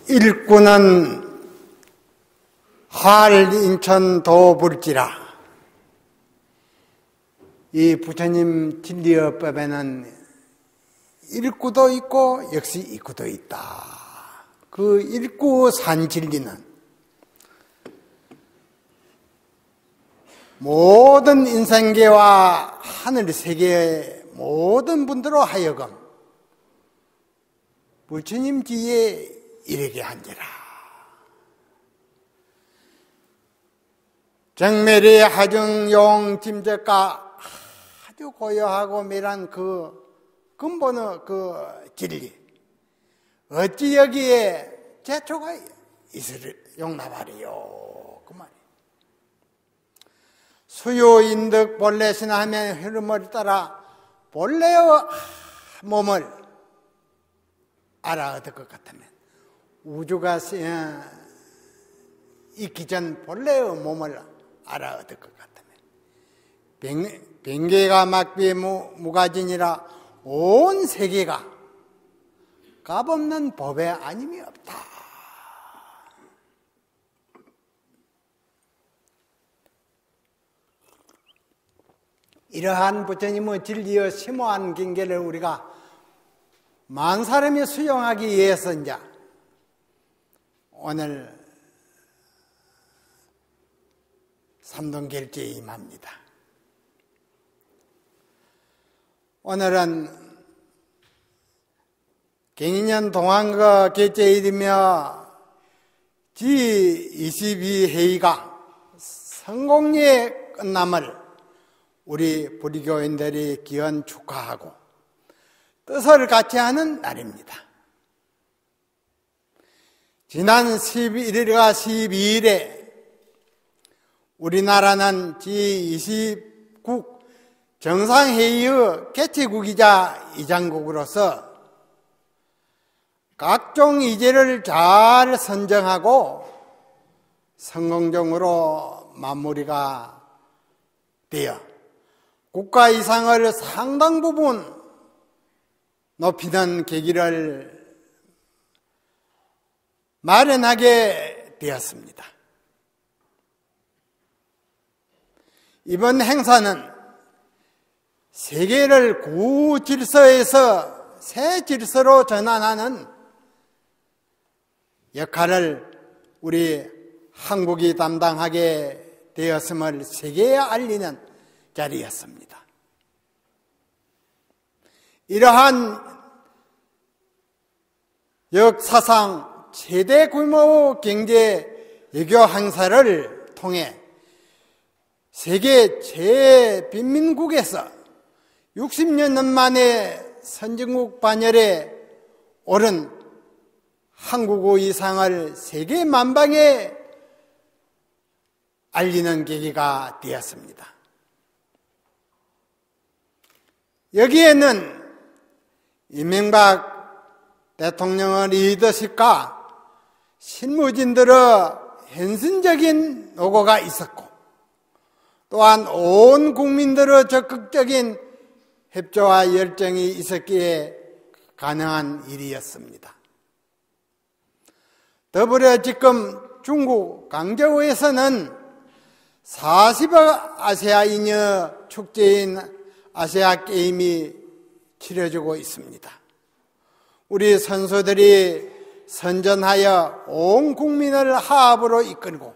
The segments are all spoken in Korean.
일꾼은 할인천 도불지라. 이 부처님 진리어법에는 일구도 있고 역시 입구도 있다. 그 일구 산진리는 모든 인생계와 하늘세계의 모든 분들로 하여금 부처님 지에 이르게 한지라. 정매리 하중용 짐적과 아주 고요하고 밀한 그 근본의 그 진리, 어찌 여기에 재초가 있을 용납하리요. 그 말이에요. 수요인득 본래시나 하며 흐름을 따라 본래의 몸을 알아 얻을 것 같으면, 우주가 있기 전 본래의 몸을 알아 얻을 것 같으면, 변개가 막비의 무가진이라 온 세계가 값없는 법에 아님이 없다. 이러한 부처님의 진리의 심오한 경계를 우리가 만 사람이 수용하기 위해서 이제 오늘 삼동결제에 임합니다. 오늘은 경인년 동안거 결제일이며 G22회의가 성공리에 끝남을 우리 불교인들이 기원 축하하고 뜻을 같이 하는 날입니다. 지난 11일과 12일에 우리나라는 G20국 정상회의의 개최국이자 이장국으로서 각종 의제를 잘 선정하고 성공적으로 마무리가 되어 국가 이상을 상당 부분 높이는 계기를 마련하게 되었습니다. 이번 행사는 세계를 구질서에서 새 질서로 전환하는 역할을 우리 한국이 담당하게 되었음을 세계에 알리는 자리였습니다. 이러한 역사상 최대 규모 경제 외교 행사를 통해 세계 최빈민국에서 60년 만에 선진국 반열에 오른 한국의 이상을 세계 만방에 알리는 계기가 되었습니다. 여기에는 이명박 대통령의 리더십과 실무진들의 헌신적인 노고가 있었고, 또한 온 국민들의 적극적인 협조와 열정이 있었기에 가능한 일이었습니다. 더불어 지금 중국 광저우에서는 40억 아시아인의 축제인 아시아 게임이 치러지고 있습니다. 우리 선수들이 선전하여 온 국민을 하합으로 이끌고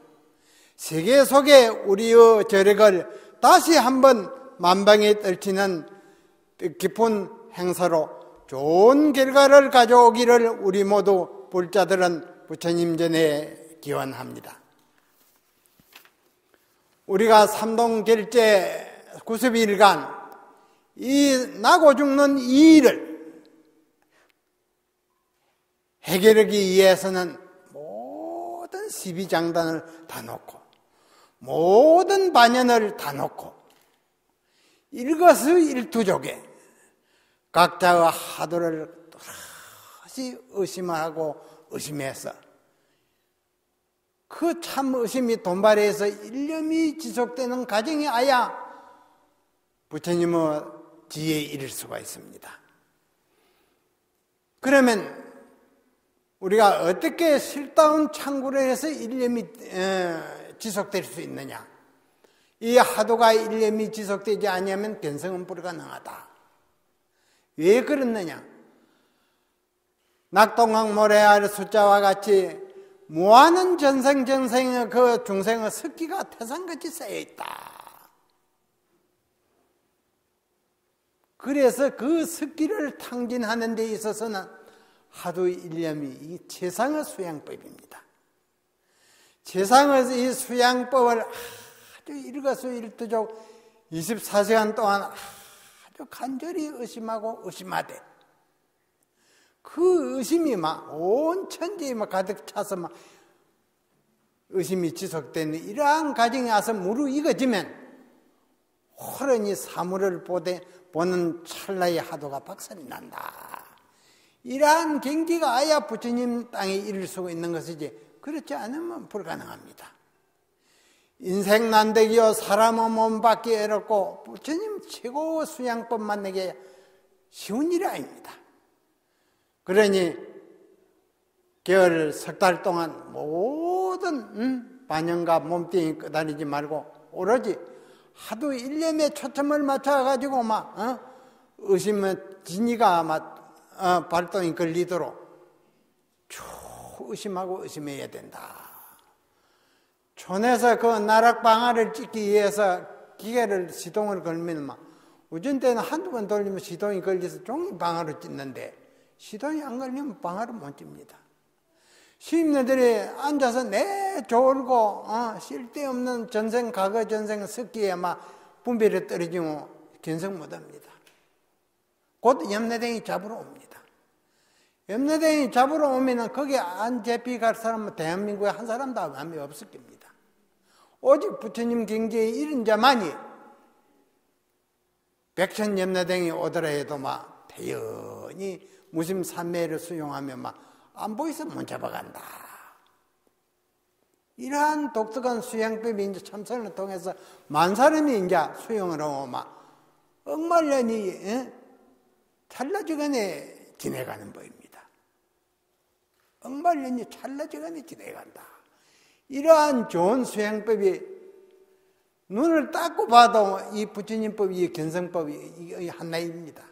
세계 속에 우리의 저력을 다시 한번 만방에 떨치는 뜻깊은 행사로 좋은 결과를 가져오기를 우리 모두 불자들은 부처님 전에 기원합니다. 우리가 삼동결제 90일간 이 나고 죽는 이 일을 해결하기 위해서는 모든 시비장단을 다 놓고 모든 반연을 다 놓고 일거수일투족에 각자의 하도를 다시 의심하고 의심해서 그 참 의심이 돈발해서 일념이 지속되는 과정이 아야 부처님의 지혜에 이를 수가 있습니다. 그러면 우리가 어떻게 실다운 창구를 해서 일념이 지속될 수 있느냐? 이 하도가 일념이 지속되지 않으면 견성은 불가능하다. 왜 그렇느냐? 낙동강 모래알 숫자와 같이 무한한 전생의 그 중생의 습기가 태산같이 쌓여있다. 그래서 그 습기를 탕진하는 데 있어서는 하도 일념이 이 최상의 수양법입니다. 최상의 이 수양법을 아주 일거수일투족 24시간 동안 아주 간절히 의심하고 의심하되 그 의심이 막 온 천지에 막 가득 차서 막 의심이 지속되는 이러한 과정에 와서 무르익어지면 호련히 사물을 보는 찰나의 하도가 박살이 난다. 이러한 경지가 아야 부처님 땅에 이를 수가 있는 것이지 그렇지 않으면 불가능합니다. 인생 난대기요 사람의 몸 받기 어렵고 부처님 최고 수양법만 내게 쉬운 일이 아닙니다. 그러니 겨울 석 달 동안 모든 반영과 몸뚱이 끄다리지 말고 오로지 하도 일념에 초점을 맞춰가지고 의심의 진이가 발동이 걸리도록 쭉 의심하고 의심해야 된다. 촌에서 그 나락 방아를 찍기 위해서 기계를 시동을 걸면 우전때는 한두 번 돌리면 시동이 걸려서 종이 방아를 찢는데 시동이 안 걸리면 방아를 못 찝니다. 시인네들이 앉아서 졸고 쓸데없는 전생 과거 전생 습기에 분별이 떨어지면 견성 못합니다. 곧 염라대왕이 잡으러 옵니다. 염라대왕이 잡으러 오면 거기에 안 잡히 갈 사람은 대한민국에 한 사람도 아마 없을 겁니다. 오직 부처님 경지에 이른 자만이 백천 염라대왕이 오더라 해도 대연히 무심산매를 수용하며 안 보이서 못 잡아간다. 이러한 독특한 수양법이 이제 참선을 통해서 만 사람이 이제 수용을 하고 억말년이 찰나지간에 지내가는 법입니다. 억말년이 찰나지간에 지내간다. 이러한 좋은 수양법이 눈을 닦고 봐도 이 부처님법이 이 견성법이 하나입니다.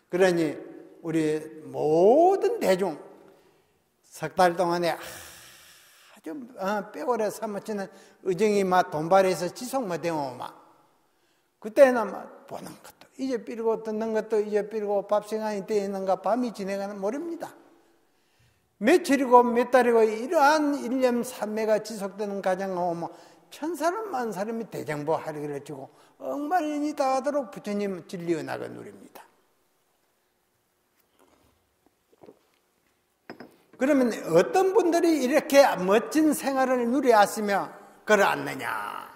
그러니 우리 모든 대중 석 달 동안에 아주 빼오래 삼으시는 의정이 돈발해서 지속 못되고 그때는 보는 것도 잊어버리고 듣는 것도 잊어버리고 밥 시간이 되는가 밤이 지나가는 모릅니다. 며칠이고 몇 달이고 이러한 일념 삼매가 지속되는 과정을 오면 천사람 만사람이 대장보 하리를 주고 억만년이 다하도록 부처님 진리의 낙을 누립니다. 그러면 어떤 분들이 이렇게 멋진 생활을 누려왔으며 걸어왔느냐?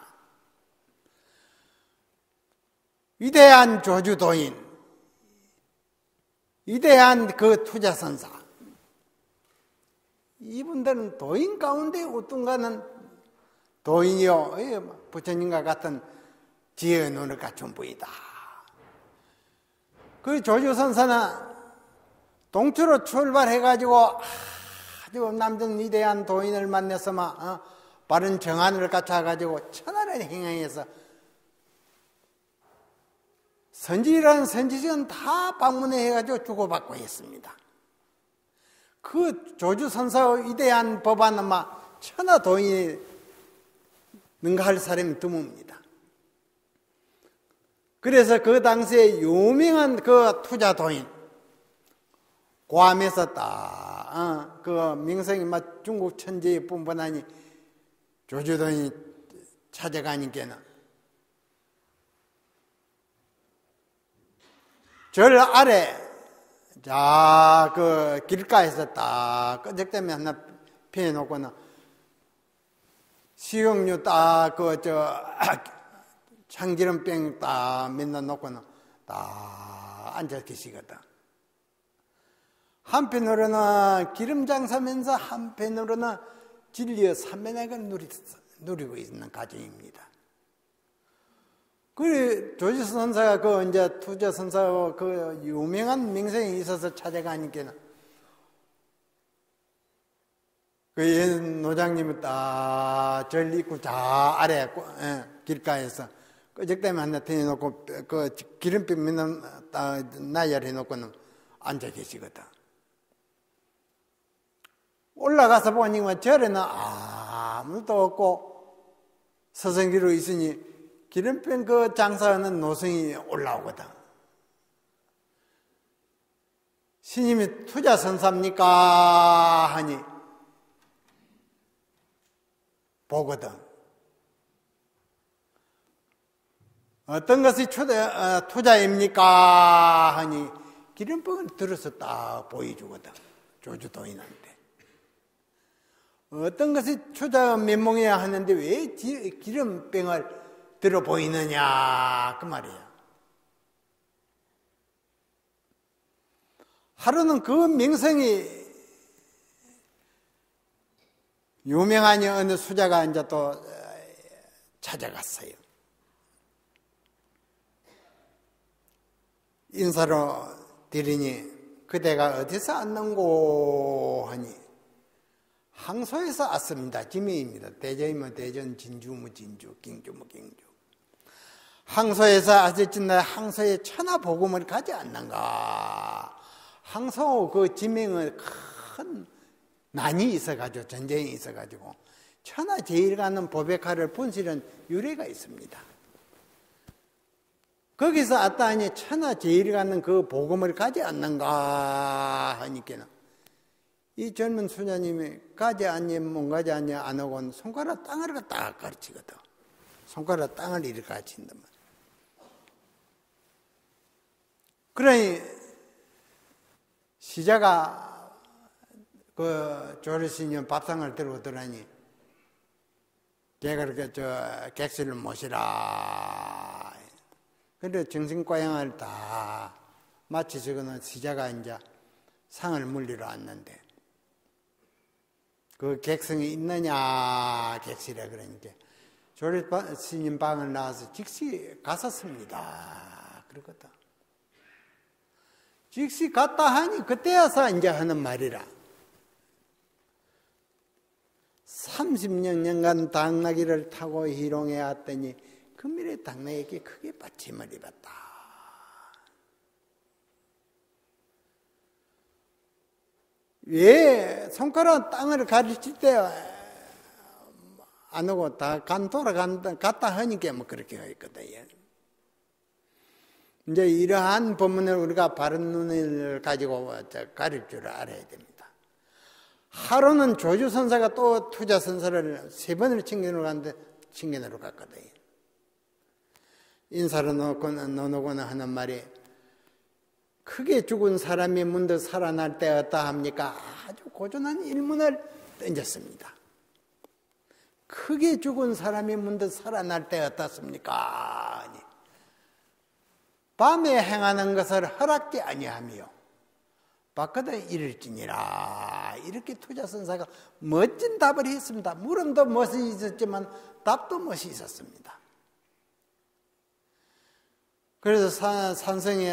위대한 조주도인, 위대한 그 투자선사, 이분들은 도인 가운데 어떤가는 도인이요 부처님과 같은 지혜의 눈을 갖춘 분이다. 그 조주선사는 동초로 출발해가지고 아주 남전 위대한 도인을 만나서 바른 정안을 갖춰가지고 천하를 행행해서 선지라는 선지전 다 방문해가지고 주고받고 했습니다. 그 조주선사의 위대한 법안은 막 천하도인이 능가할 사람이 드뭅니다. 그래서 그 당시에 유명한 그 투자도인, 괌에서 딱, 그 명성이 막 중국 천지에 뿜뻔하니 조주도인이 찾아가니께는 절 아래, 자, 그 길가에서 딱 끄적대면 하나 피해놓고는 식용유 딱, 참기름병 딱 맨날 놓고는 딱 앉아 계시거든. 한편으로는 기름 장사면서 한편으로는 진리의 삼면액을 누리고 있는 가정입니다. 그 조지 선사가 그 이제 투자 선사가 그 유명한 명성이 있어서 찾아가니까 그 노장님은 딱 절 입구 저 아래 길가에서 끄적대면 하나 대놓고 그 기름빛 믿는 딱 나열해 놓고는 앉아 계시거든. 올라가서 보니까 절에는 아무도 없고 서성기로 있으니 기름병 그 장사하는 노성이 올라오거든. 스님이 투자 선사입니까? 하니 보거든. 어떤 것이 투자입니까? 하니 기름병을 들어서 딱 보여주거든. 조주도인한테. 어떤 것이 투자 면목이야 하는데 왜 기름병을 들어 보이느냐 그 말이야. 하루는 그 명성이 유명한 어느 수자가 이제 또 찾아갔어요. 인사로 드리니 그대가 어디서 왔는고 하니 항소에서 왔습니다. 지명입니다. 대전이면 대전, 진주면 진주, 경주면 경주. 항소에서 아셨잖아요. 항소에 천하복음을 가지 않는가. 항소 그 지명은 큰 난이 있어가지고 전쟁이 있어가지고 천하제일가는 보백화를 분실한 유래가 있습니다. 거기서 왔다니 천하제일가는 그 복음을 가지 않는가 하니까는 이 젊은 수녀님이 가지 않니 못 가지 않니 안 하고는 손가락 땅을 딱 가르치거든. 손가락 땅을 이렇게 가르친단 말이야. 그러니 시자가 그 조르신님 밥상을 들고 들어니 걔가 그렇게 객실을 모시라. 그래 정신과양을 다 마치시고는 시자가 이제 상을 물리러 왔는데 그 객성이 있느냐 객실에 그러니까 조르스님 방을 나와서 즉시 갔었습니다. 그러거든. 즉시 갔다 하니 그때야서 이제 하는 말이라. 30년간 당나귀를 타고 희롱해 왔더니 금일에 당나귀에게 크게 받침을 입었다. 왜 손가락 땅을 가르칠 때 안 하고 다 갔다 하니까 뭐 그렇게 했거든. 이제 이러한 법문을 우리가 바른 눈을 가지고 가릴 줄 알아야 됩니다. 하루는 조주선사가 또 투자선사를 3번을 칭견으로 갔거든. 인사를 넣어놓고는 하는 말이 크게 죽은 사람이 문득 살아날 때 어떠합니까? 아주 고전한 일문을 던졌습니다. 크게 죽은 사람이 문득 살아날 때 어떻습니까? 밤에 행하는 것을 허락지 아니하며 밖에다 이를지니라. 이렇게 투자선사가 멋진 답을 했습니다. 물음도 멋이 있었지만 답도 멋이 있었습니다. 그래서 산성에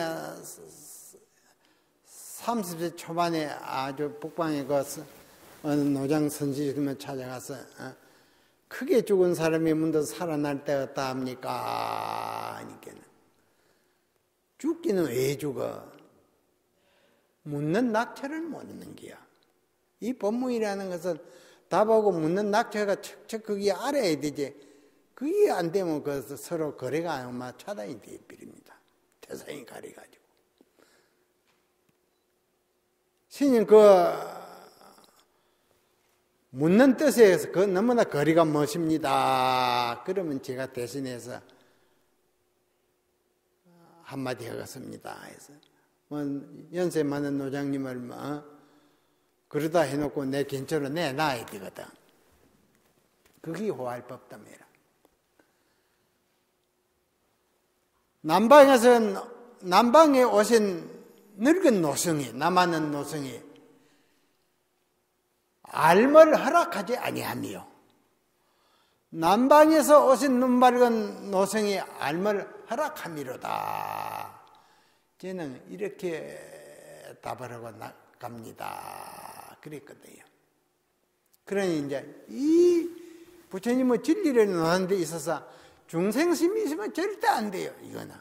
30세 초반에 아주 북방에 그 어느 노장 선지를 찾아가서 크게 죽은 사람이 문득 살아날 때 어떠합니까? 하니까는 죽기는 왜 죽어? 묻는 낙처를 모르는 기야. 이 법문이라는 것은 답하고 묻는 낙처가 척척 거기에 알아야 되지. 그게 안 되면 그 서로 거래가 아마 차단이 되어버립니다. 태산이 가려가지고. 스님 묻는 뜻에서 너무나 거리가 멋입니다. 그러면 제가 대신해서 한마디 하겠습니다. 해서 연세 많은 노장님을 그러다 해놓고 내 근처로 내놔야 되거든. 그게 호활법담이라. 남방에 오신 늙은 노성이, 남아는 노성이 알을 허락하지 아니하며, 남방에서 오신 눈밝은 노성이 알을 허락함이로다. 저는 이렇게 답을 하고 갑니다. 그랬거든요. 그러니 이제 이 부처님의 진리를 논하는 데 있어서 중생심이 있으면 절대 안 돼요. 이거는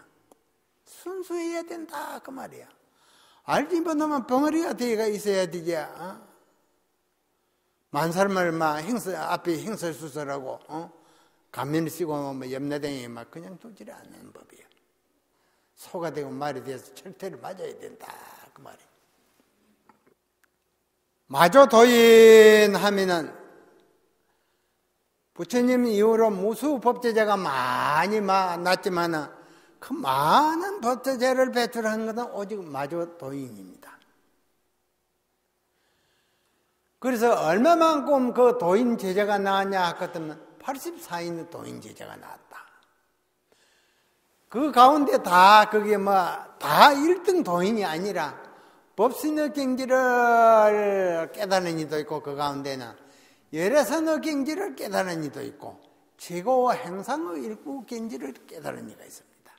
순수해야 된다 그 말이야. 알지 못하면 벙어리가 되어가 있어야 되지. 만사람을 막 앞에 행설수설하고 가면을 쓰고 뭐 염라댕이 막 그냥 두지를 않는 법이에요. 소가 되고 말이 돼서 철퇴를 맞아야 된다 그 말이에요. 마조도인 하면은 부처님 이후로 무수 법제자가 많이 났지만은 그 많은 법제자를 배출한 것은 오직 마조도인입니다. 그래서 얼마만큼 그 도인 제자가 나왔냐 하거든요. 84인의 도인 제자가 나왔다. 그 가운데 다 그게 다 1등 도인이 아니라 법신의 경지를 깨달은 이도 있고, 그 가운데는 열애선의 경지를 깨달은 이도 있고, 최고와 행상의 일구 경지를 깨달은 이가 있습니다.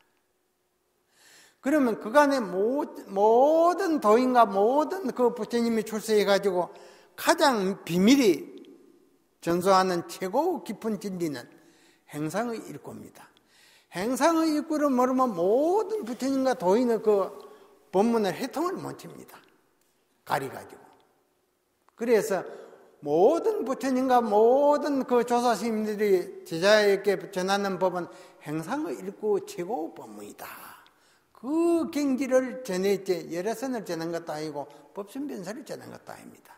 그러면 그간의 모든 도인과 모든 그 부처님이 출세해가지고 가장 비밀이 전수하는 최고 깊은 진리는 행상의 일구입니다. 행상의 일구를 모르면 모든 부처님과 도인의 그 법문을 해통을 못 칩니다. 가리가지고. 그래서 모든 부처님과 모든 그 조사스님들이 제자에게 전하는 법은 행상의 일구 최고 법문이다. 그 경지를 전했지 열애선을 전한 것도 아니고 법신변사를 전한 것도 아닙니다.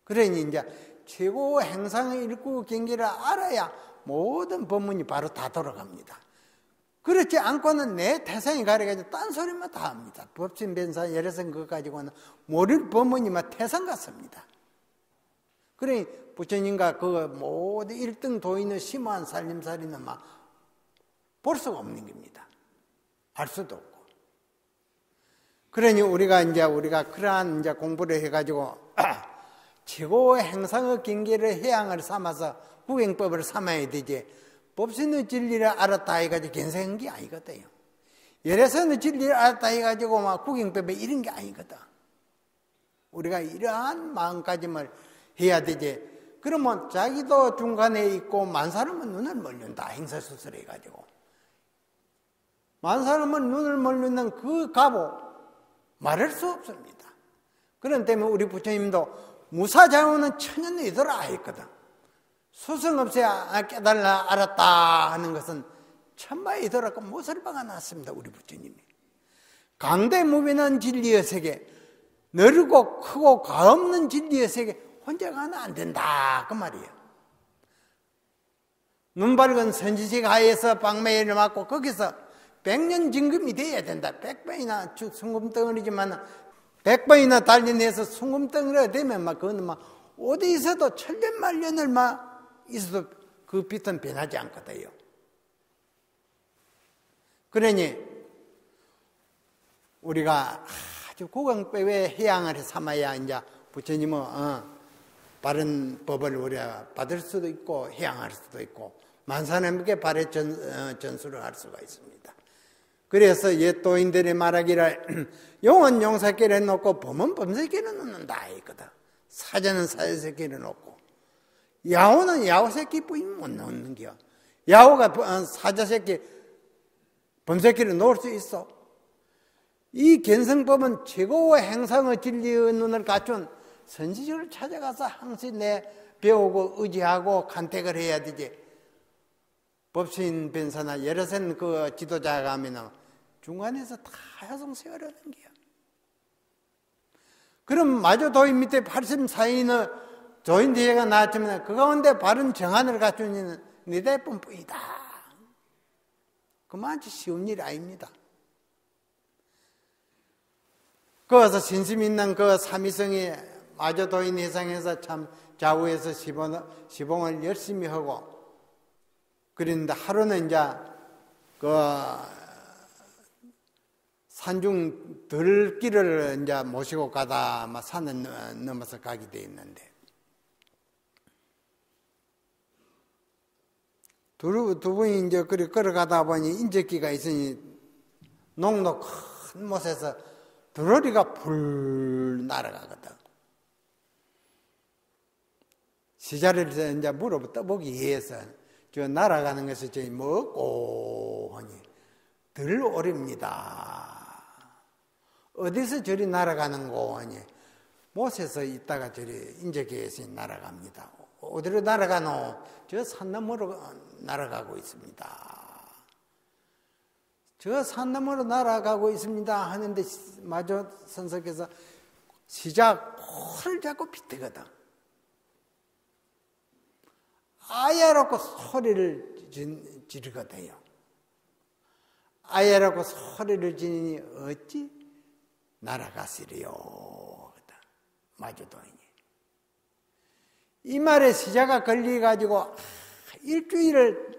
그러니 이제 최고 행상의 일구 경지를 알아야 모든 법문이 바로 다 돌아갑니다. 그렇지 않고는 내 태생이 가려가지고 딴소리만 다 합니다. 법신변사 열애선 그거 가지고는 모를 법문이 태산 같습니다. 그러니 부처님과 그 모든 1등 도인의 심오한 살림살이는 볼 수가 없는 겁니다. 알 수도 없고. 그러니 우리가 그러한 공부를 해가지고 최고의 행상의 경계를 해양을 삼아서 구경법을 삼아야 되지. 법신의 진리를 알았다 해가지고 견성한 게 아니거든요. 열애선의 진리를 알았다 해가지고 구경법에 이런 게 아니거든. 우리가 이러한 마음가짐을 해야 되지. 그러면 자기도 중간에 있고 만 사람은 눈을 멀린다. 행사수술 해가지고. 만 사람은 눈을 멀리는 그 값을 말할 수 없습니다. 그런 때문에 우리 부처님도 무사자원은 천연이더라 했거든. 수성 없어야 깨달라 알았다 하는 것은 천마이더라고 못을 박아놨습니다. 우리 부처님이. 강대무변한 진리의 세계, 넓고 크고 가없는 진리의 세계 혼자 가면 안 된다 그 말이에요. 눈 밝은 선지식 하에서 방매를 맞고 거기서 100년 진금이 돼야 된다. 100번이나 숭금덩어리지만 100번이나 단련해서 숭금덩어리가 되면 그거는 어디서도 천년만년을 있어도 그 빛은 변하지 않거든요. 그러니 우리가 아주 고강법의 해양을 삼아야 이제 부처님은 바른 법을 우리가 받을 수도 있고 해양할 수도 있고 만사님께 발의 전수를 할 수가 있습니다. 그래서 옛 도인들이 말하기를 용은 용사끼리 놓고 범은 범사끼리 놓는다 했거든. 사자는 사자새끼를 놓고 야호는 야호새끼뿐이 못 놓는겨. 야호가 사자새끼 범새끼를 놓을 수 있어. 이 견성법은 최고의 행상의 진리의 눈을 갖춘 선지식을 찾아가서 항상 배우고 의지하고 간택을 해야 되지. 법신 변사나 여러 선 그 지도자가 하면은 중간에서 다 야송세월하는 거야. 그럼 마저 도인 밑에 84인의 도인 대회가 나왔지만 그 가운데 바른 정한을 갖춘 이는 네대뿐 뿐이다. 그만치 쉬운 일이 아닙니다. 거기서 신심 있는 그 삼위성이 마저 도인 회상에서 참 좌우에서 시봉을 열심히 하고 그런데 하루는 이제 그 산중 들길을 이제 모시고 가다 막 산을 넘어서 가게 돼 있는데 두 분이 이제 그리 걸어가다 보니 인적기가 있으니 농도 큰 못에서 드러리가 불 날아가거든. 시자를 이제 물어 떠보기 위해서 저 날아가는 것이 저희 먹고 하니 들오립니다. 어디서 저리 날아가는 거 하니 못에서 있다가 저리 인적기에서 날아갑니다. 어디로 날아가노? 저 산 너머로 날아가고 있습니다. 저 산 너머로 날아가고 있습니다 하는데 마저 선석에서 시작 코를 잡고 비트거든. 아야라고 소리를 지르거든요. 아야라고 소리를 지르니 어찌 날아가시리요. 마저 도인이. 이 말에 시자가 걸려가지고 일주일을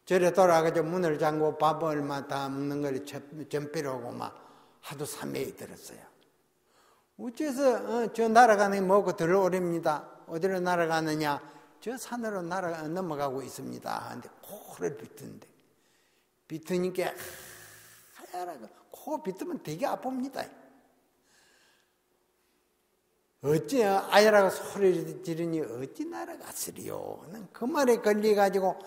절에 돌아가서 문을 잠그고 밥을 막 다 먹는 걸 전배로고 막 하도 삼매에 들었어요. 어째서 저 날아가는 게 뭐고 들어오렵니다. 어디로 날아가느냐? 저 산으로 넘어가고 있습니다. 하는데 코를 비트는데 비트니까 코 비트면 되게 아픕니다. 어찌 아야라고 소리를 지르니 어찌 날아갔으리요. 그 말에 걸려가지고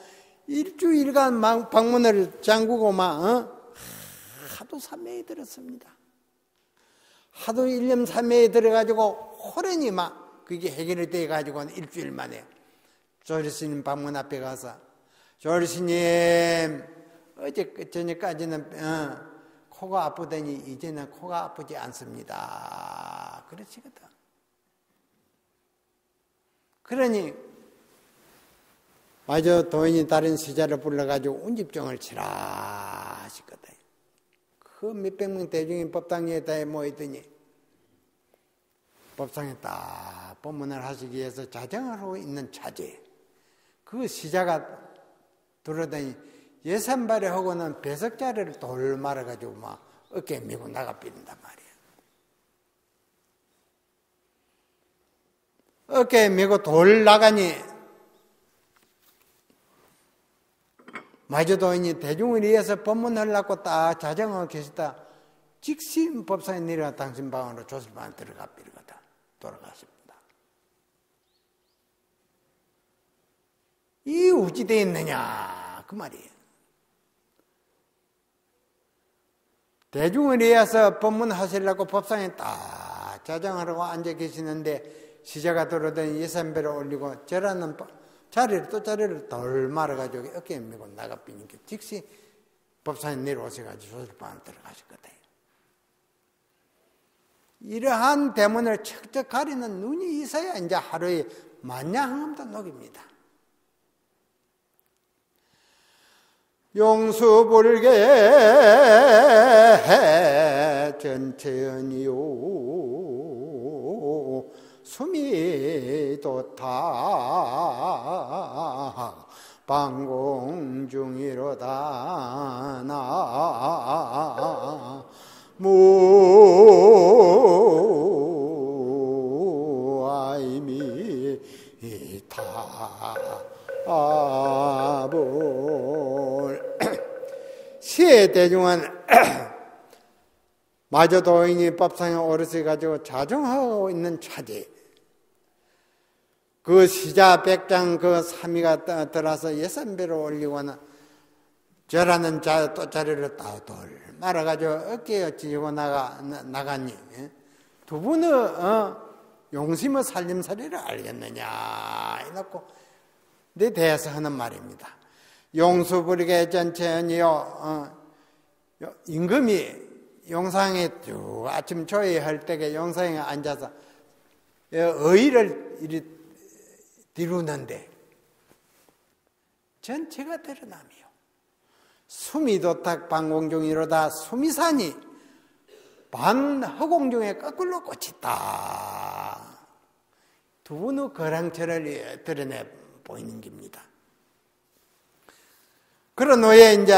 일주일간 방문을 잠그고 막 하도 삼매에 들었습니다. 하도 일념삼매에 들어가지고 호련히 막 그게 해결이 돼가지고 일주일 만에 조리스님 방문 앞에 가서 조리스님 어제 저녁까지는 코가 아프더니 이제는 코가 아프지 않습니다. 그러시거든. 그러니 마저 도인이 다른 시자를 불러가지고 운집정을 치라 하시거든. 그 몇백 명 대중이 법당에 다 모이더니 법상에 딱 법문을 하시기 위해서 자정을 하고 있는 차제 그 시자가 들어다니 예산발에 하고는 배석자리를 돌 말아가지고 막 어깨에 메고 나가 삐른단 말이야. 어깨에 메고 돌 나가니 마저도인이 대중을 위해서 법문하려고 딱 자정하고 계시다 즉시 법상에 내려가 당신 방으로 조실방에 들어가 삐르거든. 돌아가십니다. 이 어찌 돼 있느냐 그 말이에요. 대중을 위해서 법문하시려고 법상에 딱 자정하려고 앉아 계시는데 시자가 들어오더니 예산배를 올리고 절하는 자리를 덜 말아가지고 어깨에 메고 나가 삐니까 즉시 법상에 내려오셔가지고 조실방에 들어가셨거든요. 이러한 대문을 척척 가리는 눈이 있어야 이제 하루에 만냥함도 녹입니다. 용수불계 전체연이요 숨이 돋다 방공중이로다 나 무아이미타 아볼 시대중은 마저 도인이 법상에 오르서 가지고 자정하고 있는 차지 그 시자 백장 그 삼위가 들어서 예산배로 올리고는 절하는 또 자리를 돌 말아가지고 어깨에 찌고 나가니 두 분은 용심의 살림살이를 알겠느냐 이놓고 내 대해서 하는 말입니다. 용수부리게 전체연이요. 임금이 용상에 쭉 아침 조회할 때에 용상에 앉아서 의의를 이리 이루는데 전체가 드러나며 수미도탁 반공중이로다 수미산이 반허공중에 거꾸로 꽂혔다. 두 분의 거랑처를 드러내 보이는 겁니다. 그런 후에 이제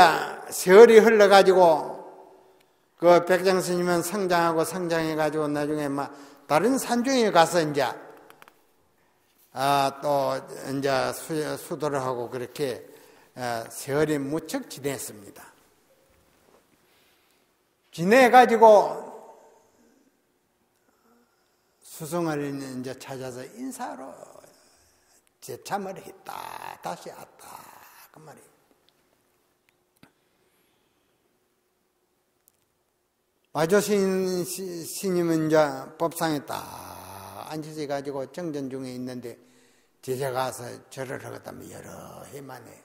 세월이 흘러가지고 그 백장스님은 성장해가지고 나중에 막 다른 산중에 가서 이제 또 이제 수도를 하고 그렇게 세월이 무척 지냈습니다. 지내가지고 수승을 이제 찾아서 인사로 제참을 했다. 다시 왔다. 그 말이에요. 마조신 스님은 이제 법상에 딱 앉으셔 가지고 정전 중에 있는데 제자가 와서 절을 하겠다면 여러 해 만에.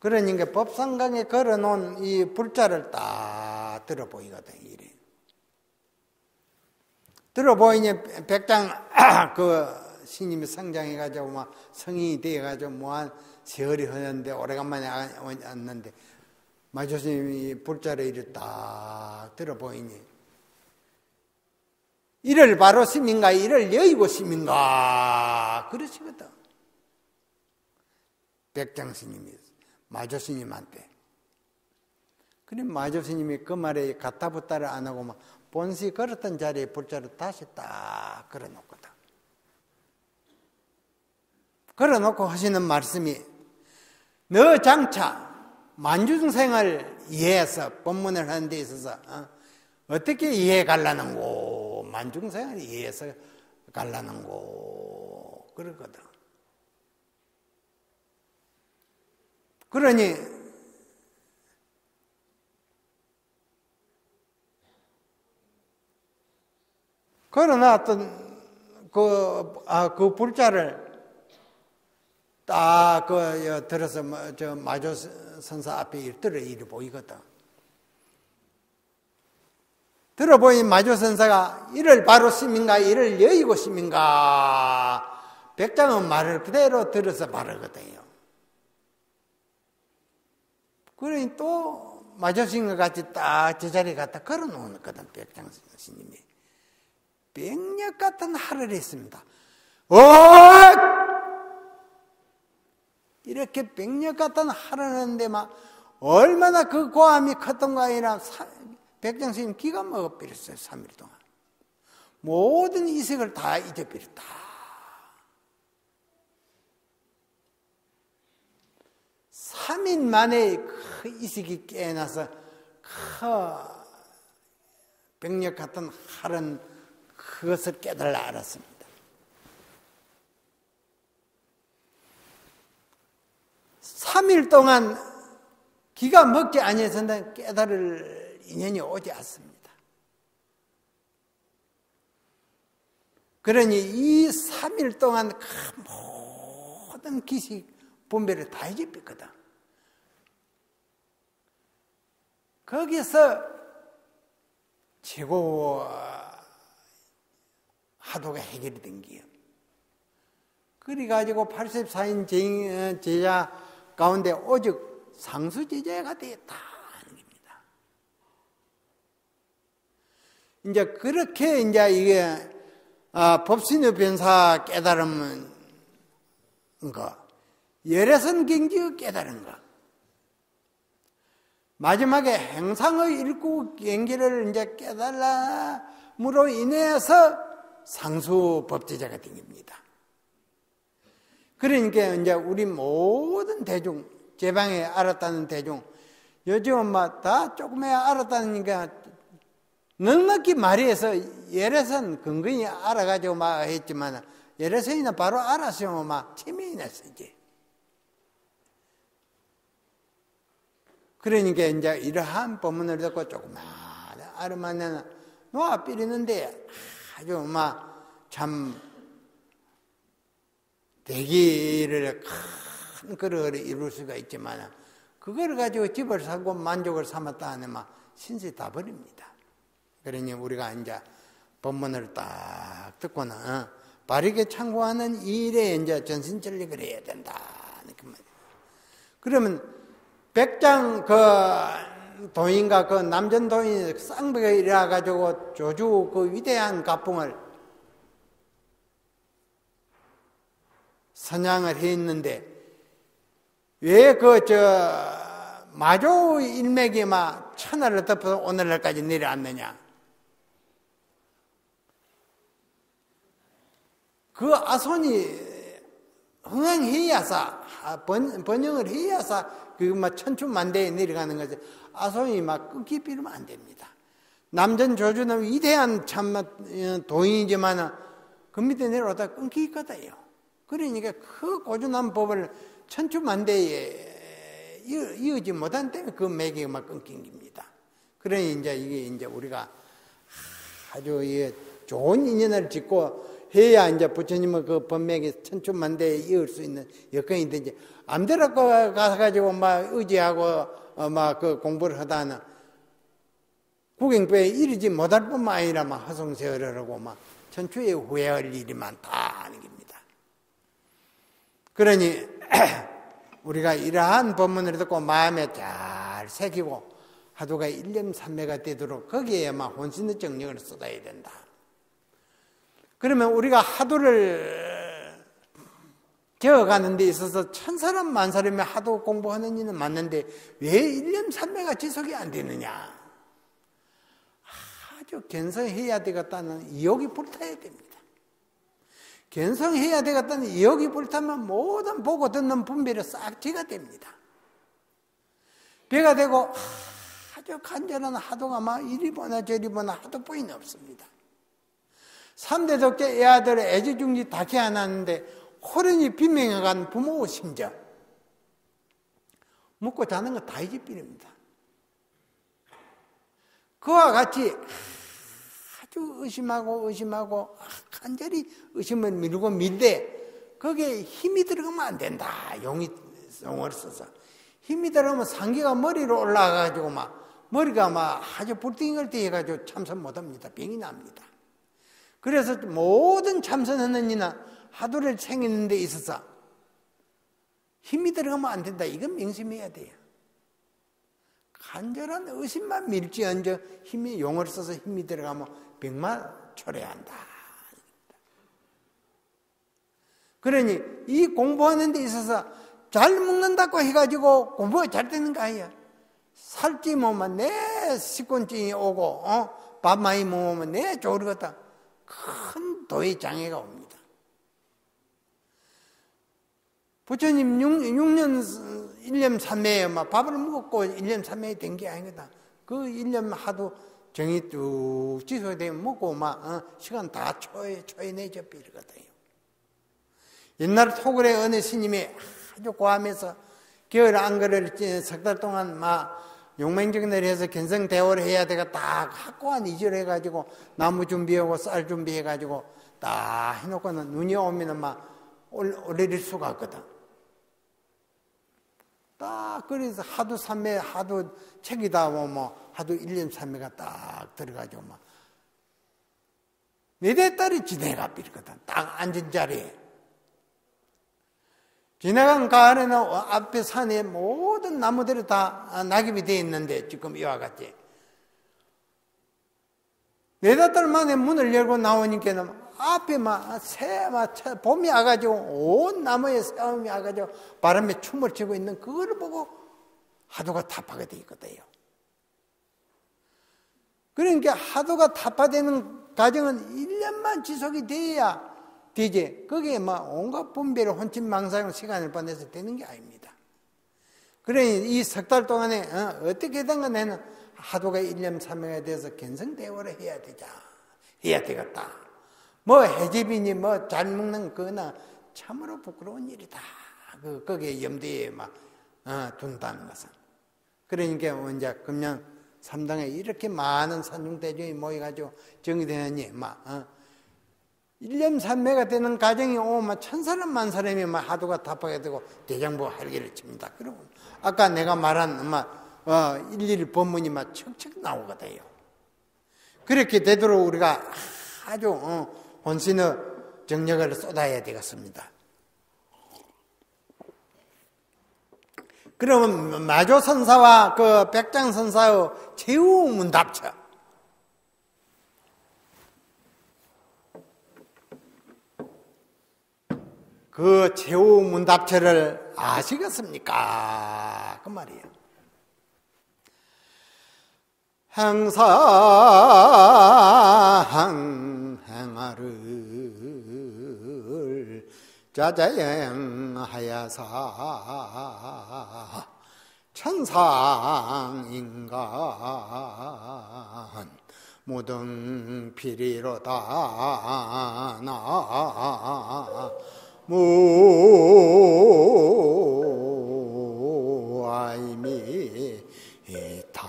그러니까 법상강에 걸어놓은 이 불자를 딱 들어보이거든, 이래. 들어보이니 백장, 스님이 성장해가지고 막 성인이 되어가지고 뭐한 세월이 흐르는데 오래간만에 왔는데 마조스님이 불자를 이렇게 딱 들어보이니 이를 바로 심인가 이를 여의고 심인가 그러시거든. 백장스님이 마조스님한테. 그래 마조스님이 그 말에 가타부타를 안 하고 막 본시 걸었던 자리에 불자를 다시 딱 걸어놓거든. 걸어놓고 하시는 말씀이 너 장차 만중생을 이해해서 법문을 하는 데 있어서 어떻게 이해해 갈라는고 만중생을 이해해서 갈라는고 그러거든. 그러니 걸어놨던 그 불자를 딱 들어서 저 마조 선사 앞에 이리 보이거든. 들어보인 마조 선사가 이를 바로 심인가 이를 여의고 심인가 백장은 말을 그대로 들어서 말하거든요. 그러니 또 마조스님과 같이 딱 제자리에 갖다 걸어놓거든. 백장 스님이 백력 같은 하를 했습니다. 이렇게 백력 같은 하를 하는데 막 얼마나 그 고함이 컸던가 아니라 백장 스님 기가 먹어버렸어요. 3일 동안 모든 이색을 다 잊어버렸다. 삼 일 만에 그 이색이 깨어나서 그 백력 같은 하는 그것을 깨달아 알았습니다. 삼 일 동안 기가 먹지 아니해서는 깨달을 인연이 오지 않습니다. 그러니 이 3일 동안 그 모든 기식 분별을 다 잊어버렸거든. 거기서 최고 하도가 해결이 된 거예요. 그래가지고 84인 제자 가운데 오직 상수 제자가 되었다 하는 겁니다. 이제 그렇게 이제 이게 법신의 변사 깨달음은 거, 열애선 경지의 깨달은 거, 마지막에 행상의 일구 경계를 이제 깨달음으로 인해서 상수 법제자가 된 겁니다. 그러니까 이제 우리 모든 대중, 제방에 알았다는 대중, 요즘은 막 다 조금에 알았다니까 넉넉히 말해서 열애선 근근히 알아가지고 막 했지만 열애선이나 바로 알았으면 막 체면이 났었지. 그러니까 이제 이러한 법문을 듣고 조금만 알으면 놓아 삐리는데 아주 참 대기를 큰 그릇을 이룰 수가 있지만 그걸 가지고 집을 사고 만족을 삼았다 하면 신세 다 버립니다. 그러니 우리가 이제 본문을 딱 듣고는 바르게 참고하는 일에 이제 전신전력을 해야 된다. 그러면 백장 도인과 남전 도인이 쌍벽에 일어나가지고 조주 위대한 가풍을 선양을 했는데 왜 마조 일맥이 천하를 덮어서 오늘날까지 내려왔느냐? 그 아손이 흥행해야사 번영을 해야사 천춘만대에 내려가는 거지. 아손이 끊기 빌면 안 됩니다. 남전 조주는 위대한 참 도인이지만 그 밑에 내려오다 끊기 있거든요. 그러니까 그 고준한 법을 천춘만대에 이어지 못한 때문에 그 매개가 끊긴 겁니다. 그러니 이게 우리가 아주 좋은 인연을 짓고 해야 이제 부처님의 그 법맥이 천춘만대에 이을 수 있는 여건이 되지. 암대로 가가지고 의지하고 그 공부를 하다는 구경배에 이르지 못할 뿐만 아니라 허송세월하고 천추에 후회할 일이 많다 하는 겁니다. 그러니 우리가 이러한 법문을 듣고 마음에 잘 새기고 하도가 일념삼매가 되도록 거기에 혼신의 정력을 쏟아야 된다. 그러면 우리가 하도를 되어가는 데 있어서 1000사람 만사람이 하도 공부하는 일은 맞는데 왜 일념삼매가 지속이 안 되느냐? 아주 견성해야 되겠다는 의욕이 불타야 됩니다. 견성해야 되겠다는 의욕이 불타면 모든 보고 듣는 분별이 싹지가 됩니다. 배가 되고 아주 간절한 하도가 이리 보나 저리 보나 하도뿐이 없습니다. 3대 독재 애아들의 애지중지 다 개안하는데 호련히 비명해간 부모 심정 먹고 자는 거 다 잊어버립니다. 그와 같이 아주 의심하고 간절히 의심을 밀고 밀되 거기에 힘이 들어가면 안 된다. 용을 써서 힘이 들어가면 상기가 머리로 올라가가지고 머리가 아주 불띵을 떼가지고 참선 못합니다. 병이 납니다. 그래서 모든 참선하는 이나 하도를 챙기는 데 있어서 힘이 들어가면 안 된다. 이건 명심해야 돼요. 간절한 의심만 밀지언정 힘이 용을 써서 힘이 들어가면 병만 초래한다. 그러니 이 공부하는 데 있어서 잘 먹는다고 해가지고 공부가 잘 되는 거 아니야. 살찌 먹으면 내 식곤증이 오고 밥 많이 먹으면 내 졸거다. 큰 도의 장애가 옵니다. 부처님 6년 1년 3매에 밥을 먹고 1년 3매에 된 게 아니거든. 그 1년 하도 정이 쭉 지속되면 먹고 시간 다 초연해져 버리거든요. 옛날 토굴의 어느 스님이 아주 고함해서 겨울 안거를 석 달 동안 용맹정리를 해서 견성대오를 해야 되겠다. 확고한 이지를 해가지고 나무 준비하고 쌀 준비해가지고 딱 해놓고는 눈이 오면은 올릴 수가 없거든. 딱 그래서 하도 3매 하도 책이다 하도 1년 3매가 딱 들어가지고 몇 대 딸이 지내가 버리거든. 딱 앉은 자리에. 지나간 가을에는 앞에 산에 모든 나무들이 다 낙엽이 되어 있는데 지금 이와 같이 네다섯 달 만에 문을 열고 나오니까는 앞에 봄이 와가지고 온 나무에 새움이 와가지고 바람에 춤을 추고 있는 그걸 보고 하도가 타파가 되어 있거든요. 그러니까 하도가 타파되는 과정은 1년만 지속이 돼야 되지. 거기에 온갖 분별을 혼침망상으로 시간을 보내서 되는 게 아닙니다. 그러니 이 석 달 동안에 어떻게든 간에 하도가 1년 3회가 돼서 견성대오를 해야 되겠다. 해집이니 잘 먹는 거나 참으로 부끄러운 일이다. 거기에 염두에 둔다는 것은. 그러니까 이제 금년 3당에 이렇게 많은 산중대중이 모여가지고 정의되느니 일념산매가 되는 가정이 오면 천사람 만사람이 막 하도가 답하게 되고 대장부 할기를 칩니다. 그러면 아까 내가 말한 일일이 법문이 막 척척 나오거든요. 그렇게 되도록 우리가 아주 혼신의 정력을 쏟아야 되겠습니다. 그러면 마조선사와 그 백장선사의 최후문답처, 그 최후문답처를 아시겠습니까? 그 말이에요. 행사행하를 자자행하야사 천상인간 무등필이로다 나 무아이미타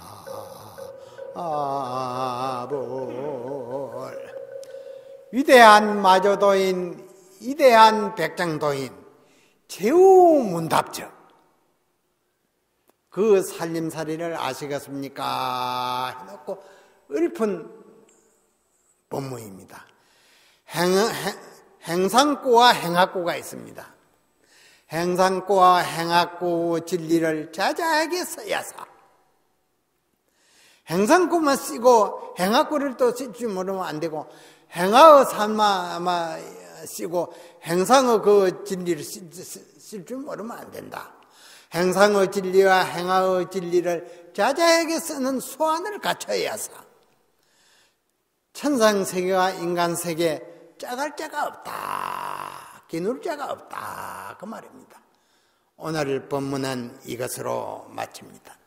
아볼. 위대한 마조도인, 위대한 백장도인, 최후문답처, 그 살림살이를 아시겠습니까? 해놓고 읊은 법문입니다. 행상구와 행악구가 있습니다. 행상구와 행악구 진리를 자자하게 써야사. 행상구만 쓰고 행악구를 또 쓸 줄 모르면 안 되고, 행하의 산만 쓰고 행상의 그 진리를 쓸 줄 모르면 안 된다. 행상의 진리와 행하의 진리를 자자하게 쓰는 수완을 갖춰야 사. 천상세계와 인간세계 짜갈 자가 없다, 기눌 자가 없다, 그 말입니다. 오늘 법문은 이것으로 마칩니다.